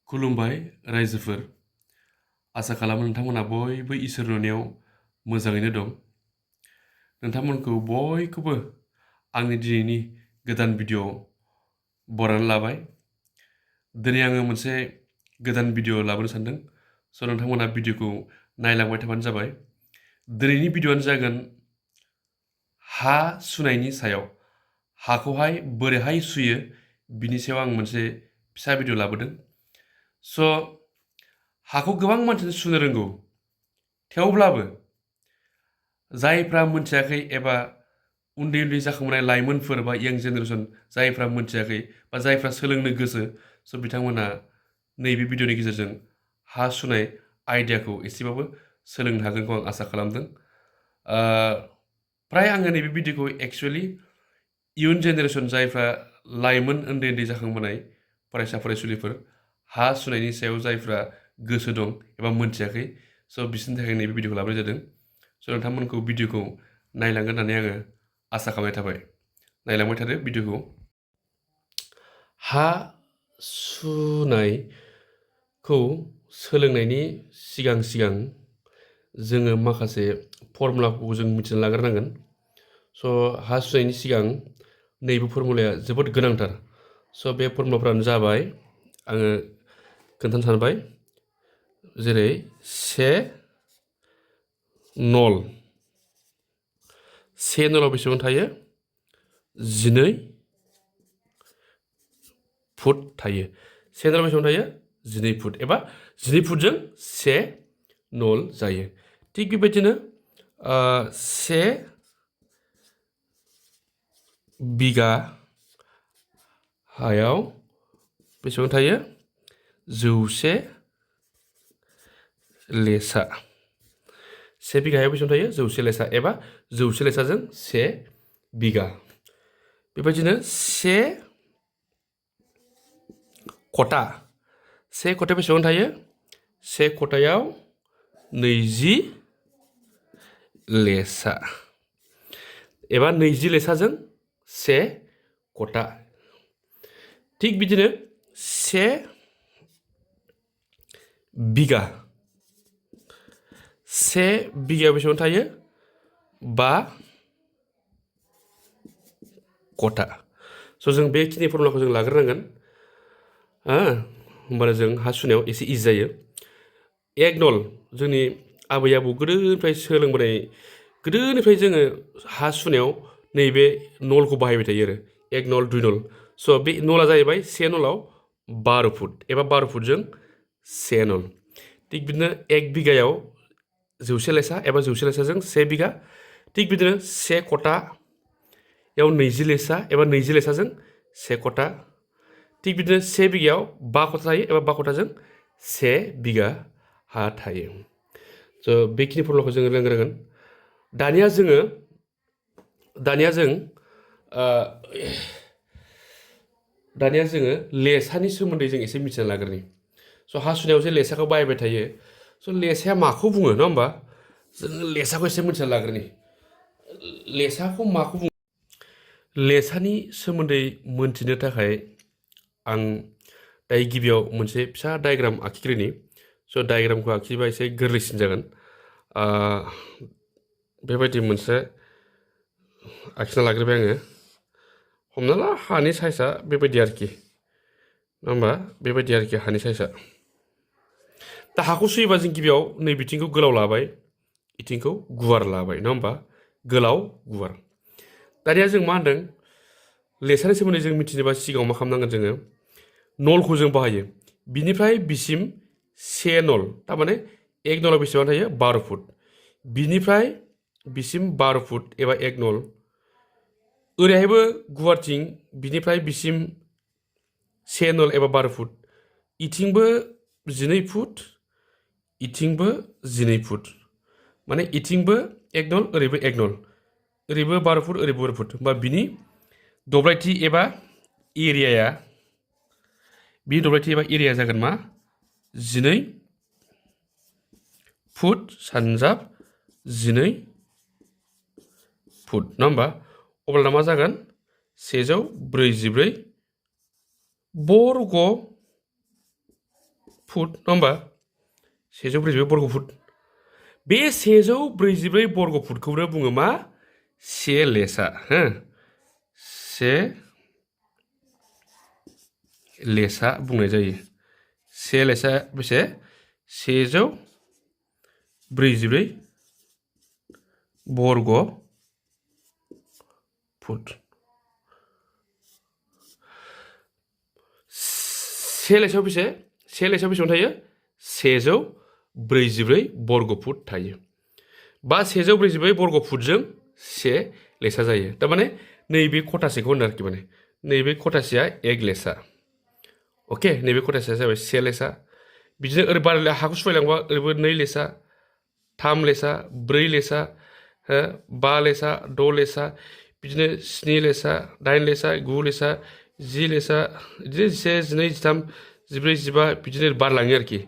खुलुमबाय रायजोफोर। आसा खालामो नोंथांमोना बयबो इसोर अननायाव मोजाङैनो दं। नोंथांमोनखौ बयखौबो आंनि दिनैनि गोदान भिडिअ बरायनानै लाबाय। दिनै आङो मोनसे गोदान भिडिअ लाबोनो सानदों। स' नोंथांमोना भिडिअखौ नायलांबाय थाबानो जाबाय। दिनैनि भिडिअआनो जागोन हा सुनायनि सायाव। हाखौहाय बोरैहाय सुयो बिनि सायाव आं मोनसे फिसा भिडिअ लाबोदों। स' हाखौ गोबां मानसियानो सुनो रोंगौ, थेवब्लाबो जायफ्रा मोनथियाखै एबा उन्दै उन्दै जाखांबोनाय लाइमोनफोर बा यंग जेनेरेसन जायफ्रा मोनथियाखै बा जायफ्रा सोलोंनो गोसो, स' बिथांमोना नैबे भिडिअनि गेजेरजों हा सुनाय आइडियाखौ एसेबाबो सोलोंनो हागोनखौ आं आसा खालामदों। फ्राय आङो नैबे भिडिअखौ एक्सुवेलि इयुन जेनेरेसन जायफ्रा लाइमोन उन्दै उन्दै जाखांबोनाय फरायसा फरायसुलिफोर हा सुनायनि सायाव जायफ्रा गोसो दं एबा मोनथियाखै, स' बिसोरनि थाखाय नैबे भिडिअखौ लाबोनाय जादों। स' नोंथांमोनखौ भिडिअखौ नायलांगोन होननानै आङो आसा खालामनाय थाबाय। नायलांबाय थादो भिडिअखौ। हा सुनायखौ सोलोंनायनि सिगां जोङो माखासे फर्मुलाखौ जों मिथिना लाग्रोनांगोन। स' हा सुनायनि सिगां नैबे फर्मुलाया जोबोद गोनांथार। स' बे फर्मुलाफ्रानो जाबाय, आङो खोन्थानो सानबाय, जेरै से नलाव बेसेबां थायो? 12 फुट थायो। से नलाव बेसेबां थायो? 12 फुट एबा 12 फुटजों 1 नल जायो। थिग बेबायदिनो 1 बिगा हायाव बेसेबां थायो? 100 लेसा। 1 बिगा हायाव बेसेबां थायो? 100 लेसा एबा 100 लेसाजों 1 बिगा। बेबायदिनो 1 खथा। 1 खथायाव बेसेबां थायो? 1 खथायाव 20 लेसा एबा 20 लेसाजों 1 खथा। थिग बिदिनो 1 बिगा। 1 बिगायाव बेसेबां थायो? 5 खथा। स' जों बेखिनि फर्मुलाखौ जों लाग्रोनांगोन। होमबानो जों हा सुनायाव एसे इजि जायो। 1 नल, जोंनि आबै आबौ गोदोनिफ्राय सोलोंबोनाय, गोदोनिफ्राय जोङो हा सुनायाव नैबे नलखौ बाहायबाय थायो आरो 1 नल 2 नल। स' बे नला जाहैबाय 1 नलाव 12 फुट एबा 12 फुटजों 1 नल। थिग बिदिनो 1 बिगायाव 100 लेसा एबा 100 लेसाजों 1 बिगा। थिग बिदिनो 1 खथायाव 20 लेसा एबा 20 लेसाजों 1 खथा। थिग बिदिनो 1 बिगायाव 5 खथा थायो एबा 5 खथाजों 1 बिगा हा थायो। स' बेखिनि फर्मुलाखौ जोङो रोंग्रोगोन। दानिया जोङो लेसानि सोमोन्दै जों एसे मिथिना लाग्रोनि। स' हा सुनायाव जे लेसाखौ बाहायबाय थायो, स' लेसाया माखौ बुङो, नङा होमबा? जोङो लेसाखौ एसे मिथिना लाग्रोनि। लेसाखौ माखौ बुङो? लेसानि सोमोन्दै मोनथिनो थाखाय आं दायो गिबियाव मोनसे फिसा डायग्राम आखिग्रोनि। स' डायग्रामखौ आखिबा एसे गोरलैसिन जागोन। बेबायदि मोनसे आखिना लाग्रोबाय आङो। हमना ला हानि साइजआ बेबायदि आरोखि, नङा होमबा? बेबायदि आरोखि हानि साइजआ। दा हाखौ सुयोबा जों गिबियाव नै बिथिंखौ गोलाव लाबाय, बिथिंखौ गुवार लाबाय, नङा होमबा? गोलाव गुवार। दानिया जों मा होनदों? लेसानि सोमोन्दै जों मिथिनोबा सिगाङाव मा खालामनांगोन जोङो? नलखौ जों बाहायो। बिनिफ्राय बिसिम 1 नल, थारमाने 1 नलाव बेसेबां थायो? 12 फुट। बिनिफ्राय बिसिम 12 फुट एबा 1 नल। ओरैहायबो गुवारथिं बिनिफ्राय बिसिम 1 नल एबा 12 फुट। इथिंबो 12 फुट, इथिंबो 12 फुट। माने इथिंबो 1 नल, ओरैबो 1 नल। ओरैबो 12 फुट, ओरैबो 12 फुट। होमबा बिनि दब्लायथि एबा एरियाया, जागोन मा? 12 फुट सानजाब 12 फुट, नङा होमबा? अब्ला मा जागोन? 144 बर्ग फुट नङा होमबा 144 बर्ग फुट बे 144 बर्ग फुटखौनो बुङो मा से लेसा हो से लेसा बुंनाय जायो से लेसा बेसे 144 बर्ग फुट से लेसायाव बेसे से लेसायाव बेसेबां थायो 144 बर्ग फुट थायो बा 144 बर्ग फुटजों से लेसा जायो थारमाने नैबे खथासेखौ होनो आरोखि माने नैबे खथासेया एक लेसा अके नैबे खथासेया जाबाय से लेसा बिदिनो ओरै बारायला हाखौ सुफायलांबा ओरैबो 2 लेसा 3 लेसा 4 लेसा 5 लेसा 6 लेसा बिदिनो 7 लेसा 8 लेसा 9 लेसा 10 लेसा बिदिनो 11 12 13 14 15 बिदिनो बारलाङो आरोखि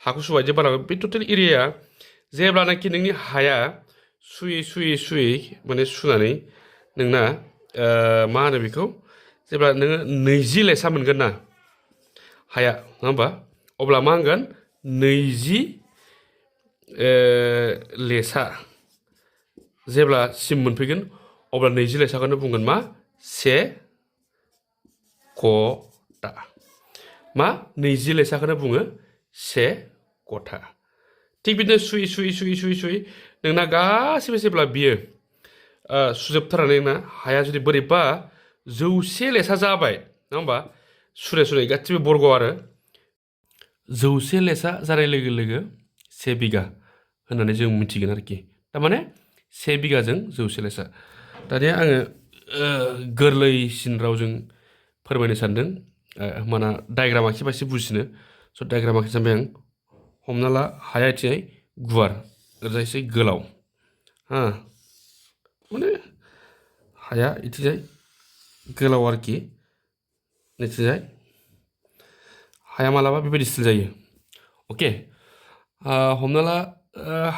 हाखौ सुबाय जे बारलाङो बे टटेल एरियाया जेब्लानाखि नोंनि हाया सुयै माने सुनानै नोंना मा होनो बेखौ जेब्ला नोङो 20 लेसा मोनगोन ना हाया नङा होमबा अब्ला मा होनगोन 20 लेसा जेब्ला सिम मोनफैगोन अब्ला 20 लेसाखौनो बुंगोन मा से कटा मा 20 लेसाखौनो बुङो से कटा थिग बिदिनो सुयै नोंना गासिबो जेब्ला बियो सुजोबथारनानै नोंना हाया जुदि बोरैबा 100 लेसा जाबाय नङा होमबा सुरै गासिबो बर्ग आरो 100 लेसा जानाय लोगो लोगो 1 बिघा होननानै जों मिथिगोन आरोखि थारमाने 1 बिघाजों 100 लेसा दानिया आङो गोरलैसिन रावजों फोरमायनो सानदों माना डायग्राम आखिबा एसे बुजिनो स' डायग्राम आखिसानबाय आं हमना ला हाया इथिंजाय गुवार ओरैजायसै गोलाव हा माने हाया इथिंजाय गोलाव आरोखि नैथिंजाय हाया मालाबा बेबायदि स्टिल जायो अके हमना ला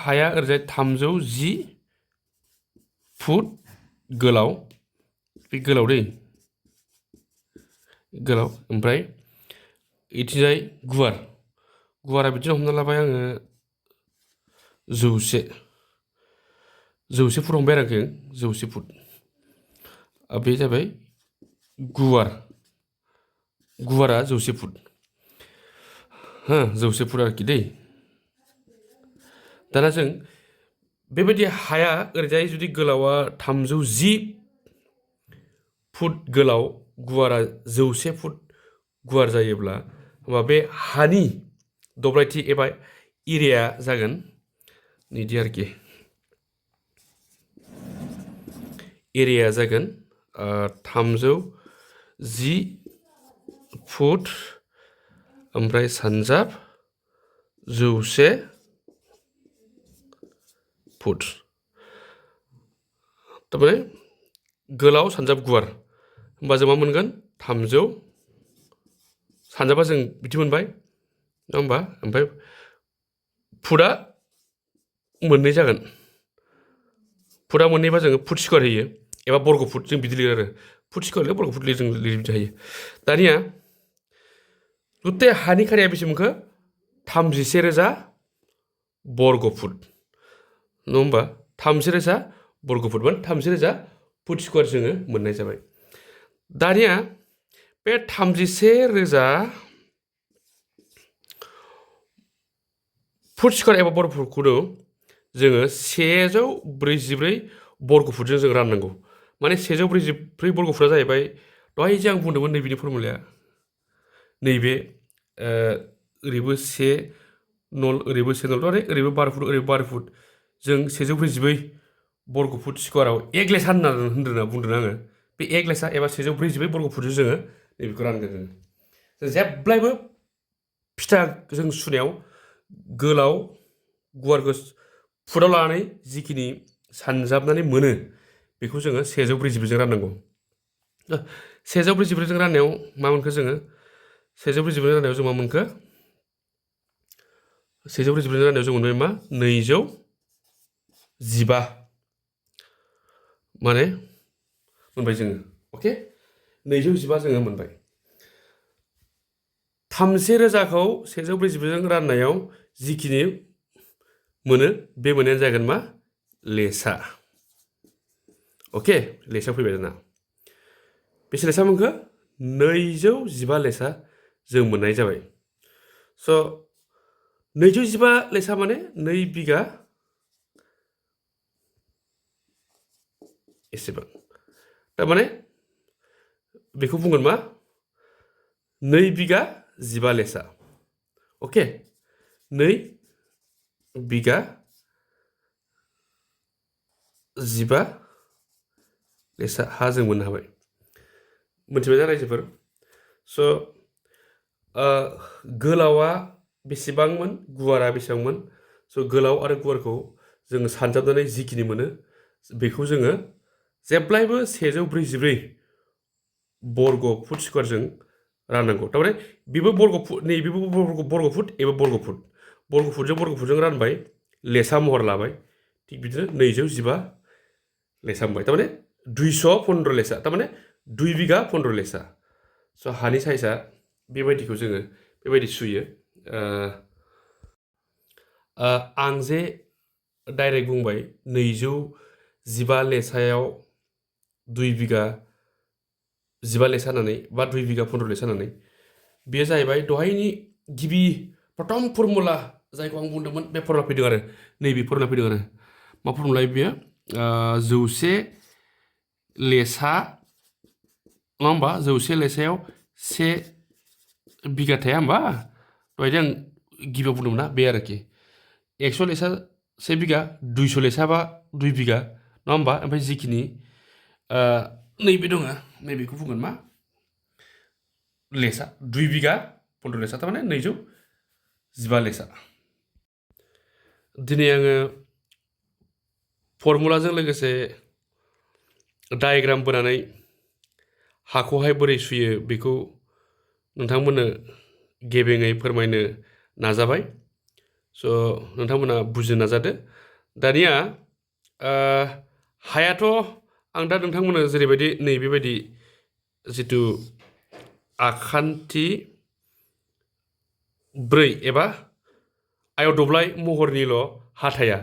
हाया ओरैजाय 310 फुट गोलाव बे गोलाव दै गोलाव ओमफ्राय इथिंजाय गुवारा बिदिनो हमना लाबाय आङो 100 फुट हमबाय आरोखि 100 फुट बे जाबाय गुवारा 100 फुट 100 फुट आरोखि दै दाना जों बेबायदि हाया ओरैजाय जुदि गोलावा 310 फुट गोलाव गुवारा 100 फुट गुवार जायोब्ला होमबा बे हानि दब्लायथि एबा एरिया जागोन निदि आरोखि एरिया जागोन 310 फुट ओमफ्राय सानजाब 100 फुट थारमाने गोलाव सानजाब गुवार होमबा जों मा मोनगोन 300 सानजाबा जों बिदि मोनबाय नङा होमबा ओमफ्राय फुटआ मोननै जागोन फुटआ मोननैबा जोङो फुट स्कुवार होयो एबा बर्ग फुट जों बिदि लिरो आरो फुट स्कुवार लिरो बर्ग फुट लिरो जों बिदि हायो दानिया गुथे हानि खारिया बेसे मोनखो 31,000 बर्ग फुट नङा होमबा 31,000 बर्ग फुट माने 31,000 फुट स्कुवार जोङो मोननाय जाबाय दानिया बे 31,000 फुट स्कुवार एबा बर्ग फुटखौनो जोङो 144 बर्ग फुटजों जों राननांगौ माने 144 बर्ग फुटआ जाहैबाय दहाय जे आं बुंदोंमोन नैबेनि फर्मुलाया नैबे ओरैबो से नल ओरैबो से नल माने ओरैबो 12 फुट ओरैबो 12 फुट जों 144 बर्ग फुट स्कुवाराव एक लेसा होनदोंना बुंदों आङो बे एक लेसा एबा 144 बर्ग फुटजों जोङो नैबेखौ रानगोन जों जेब्लायबो फिथा जों सुनायाव गोलाव गुवारखौ फुटाव लानानै जिखिनि सानजाबनानै मोनो बेखौ जोङो 144 जों राननांगौ 144 जों राननायाव मा मोनखो जोङो 144 राननायाव जों मा मोनखो 144 राननायाव जों मोनबाय मा 215 माने मोनबाय जोङो अके 215 जोङो मोनबाय 30,000खौ 144जों राननायाव जिखिनि मोनो बे मोननायानो जागोन मा लेसा अके लेसा फैबाय दाना बेसे लेसा मोनखो 215 लेसा जों मोननाय जाबाय स' 215 लेसा माने 2 बिगा एसेबां तारमाने बेखौ बुंगोन मा 2 बिगा 15 लेसा अके 2 बिगा 15 लेसा हा जों मोननो हाबाय मोनथिबाय रायजोफोर स' गोलावा बेसेबांमोन गुवारा बेसेबांमोन स' गोलाव आरो गुवारखौ जोङो सानजाबनानै जिखिनि मोनो बेखौ जोङो जेब्लायबो 144 बर्ग फुट स्कुवारजों राननांगौ तारमाने बेबो बर्ग फुट नैबेबो बर्ग फुट एबा बर्ग फुटजों रानबाय लेसा महर लाबाय थिग बिदिनो 215 लेसा मोनबाय तारमाने 215 लेसा तारमाने 2 बिगा 15 लेसा स' हानि साइजआ बेबायदिखौ जोङो बेबायदि सुयो आं जे डाइरेक्ट बुंबाय 215 लेसायाव 2 बिगा 15 लेसा होननानै बा 2 बिगा 15 लेसा होननानै बेयो जाहैबाय दहायनि गिबि प्रथम फर्मुला जायखौ आं बुंदोंमोन बे फर्मुला फैदों आरो नैबे फर्मुला फैदों आरो मा फर्मुला बेयो 100 लेसा नङा होमबा 100 लेसायाव 1 बिगा थाया होमबा दहाय आं गिबियाव बुंदोंमोन ना बे आरोखि 100 लेसा 1 बिगा 200 लेसा बा 2 बिगा नङा होमबा ओमफ्राय जिखिनि नैबे दङ नैबेखौ बुंगोन मा लेसा 2 बिगा 15 लेसा तारमाने 215 लेसा दिनै आङो फर्मुलाजों लोगोसे डायग्राम बोनानै हाखौहाय बोरै सुयो बेखौ नोंथांमोननो गेबेङै फोरमायनो नाजाबाय स' नोंथांमोना बुजिनो नाजादो दानिया हायाथ' आं दा नोंथांमोननो जेरैबायदि नैबेबायदि जिथु आखान्थि 4 एबा आयाव दब्लाय महरनिल' हा थाया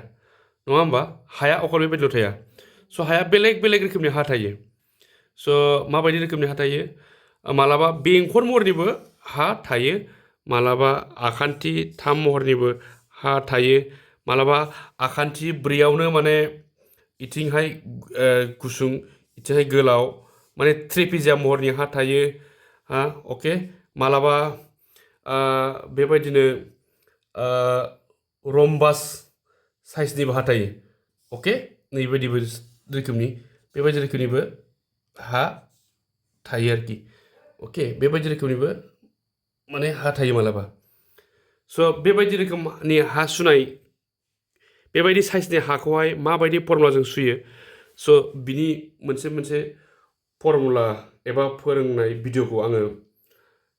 नङा होमबा हाया अकल बेबायदिल' थाया स' हाया बेलेग बेलेग रोखोमनि हा थायो स' माबायदि रोखोमनि हा थायो मालाबा बेंखन महरनिबो हा थायो मालाबा आखान्थि 3 महरनिबो हा थायो मालाबा आखान्थि 4आवनो माने इथिंहाय गुसुं इथिंहाय गोलाव माने ट्रेपिजिया महरनि हा थायो हा अके मालाबा बेबायदिनो रम्बास साइजनिबो हा थायो अके नैबायदिबो रोखोमनि बेबायदि रोखोमनिबो हा थायो आरोखि अके बेबायदि रोखोमनिबो माने हा थायो मालाबा स' बेबायदि रोखोमनि हा सुनाय बेबायदि साइजनि हाखौहाय माबायदि फर्मुलाजों सुयो स' बिनि मोनसे फर्मुला एबा फोरोंनाय भिडिअखौ आङो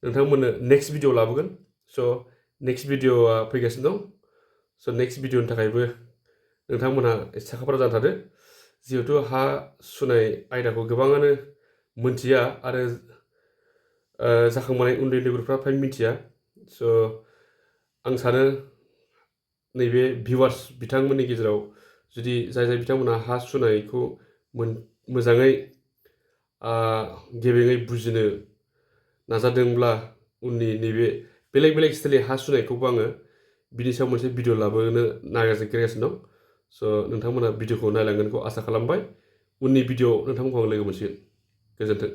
नोंथांमोननो नेक्स्ट भिडिअ लाबोगोन स' नेक्स्ट भिडिअआ फैगासिनो दं स' नेक्स्ट भिडिअनि थाखायबो नोंथांमोनहा साखाफारा जाना थादो जिहेथु हा सुनाय आयदाखौ गोबाङानो मोनथिया आरो जाखांबोनाय उन्दै लोगोफ्रा फ्राय मिथिया स' आं सानो नैबे भिउवार्स बिथांमोननि गेजेराव जुदि जाय बिथांमोनहा हा सुनायखौ मोजाङै गेबेङै बुजिनो नाजादोंब्ला उननि नैबे बेलेग बेलेग स्टाइलनि हा सुनायखौबो आङो बिनि सायाव मोनसे भिडिअ लाबोनो नागिरगासिनो दं स' नोंथांमोना भिडिअखौ नायलांगोनखौ आसा खालामबाय उननि भिडिअ नोंथांमोनखौ आं लोगो मोनसिगोन गोजोन्थों